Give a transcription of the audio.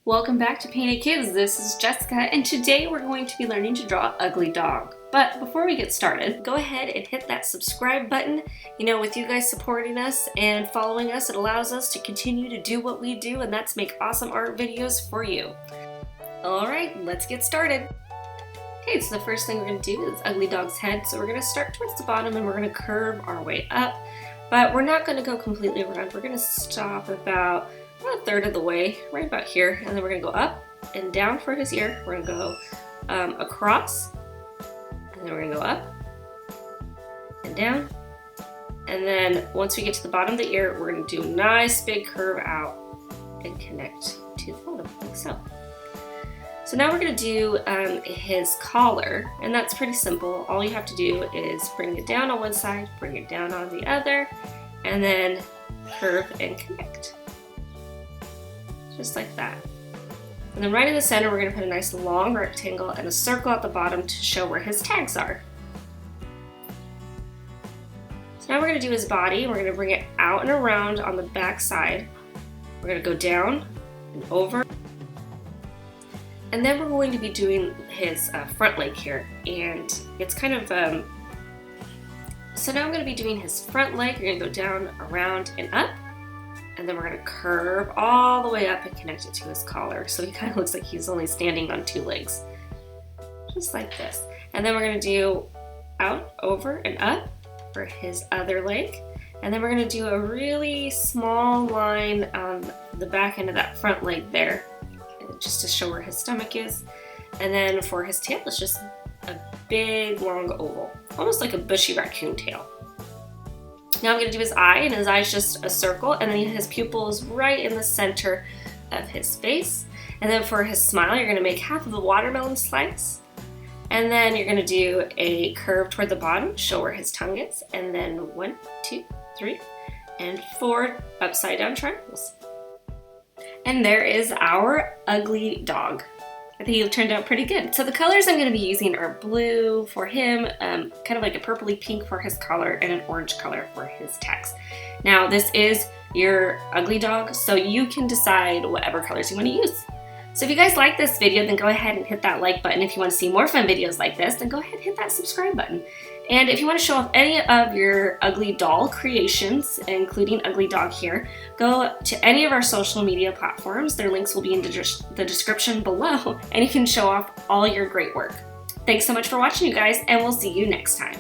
Welcome back to Painted Kids. This is Jessica, and today we're going to be learning to draw Ugly Dog. But before we get started, go ahead and hit that subscribe button. You know, with you guys supporting us and following us, it allows us to continue to do what we do, and that's make awesome art videos for you. Alright, let's get started. Okay, so the first thing we're going to do is Ugly Dog's head. So we're going to start towards the bottom and we're going to curve our way up. But we're not going to go completely around. We're going to stop about a third of the way, right about here, and then we're going to go up and down for his ear. We're going to go across, and then we're going to go up and down, and then once we get to the bottom of the ear, we're going to do a nice big curve out and connect to the bottom, like so. So now we're going to do his collar, and that's pretty simple. All you have to do is bring it down on one side, bring it down on the other, and then curve and connect. Just like that. And then right in the center, we're going to put a nice long rectangle and a circle at the bottom to show where his tags are. So now we're going to do his body. We're going to bring it out and around on the back side. We're going to go down and over. And then we're going to be doing his front leg here. And it's kind of, so now I'm going to be doing his front leg. You're going to go down, around, and up. And then we're going to curve all the way up and connect it to his collar. So he kind of looks like he's only standing on two legs. Just like this. And then we're going to do out, over, and up for his other leg. And then we're going to do a really small line on the back end of that front leg there, just to show where his stomach is. And then for his tail, it's just a big long oval, almost like a bushy raccoon tail. Now I'm going to do his eye, and his eye is just a circle, and then his pupil is right in the center of his face. And then for his smile, you're going to make half of a watermelon slice, and then you're going to do a curve toward the bottom, show where his tongue is, and then 1, 2, 3, and 4 upside down triangles. And there is our ugly dog. I think he turned out pretty good. So the colors I'm going to be using are blue for him, kind of like a purpley pink for his collar, and an orange color for his text. Now this is your ugly dog, so you can decide whatever colors you want to use. So if you guys like this video, then go ahead and hit that like button. If you want to see more fun videos like this, then go ahead and hit that subscribe button. And if you want to show off any of your ugly doll creations, including Ugly Dog here, go to any of our social media platforms. Their links will be in the description below, and you can show off all your great work. Thanks so much for watching, you guys, and we'll see you next time.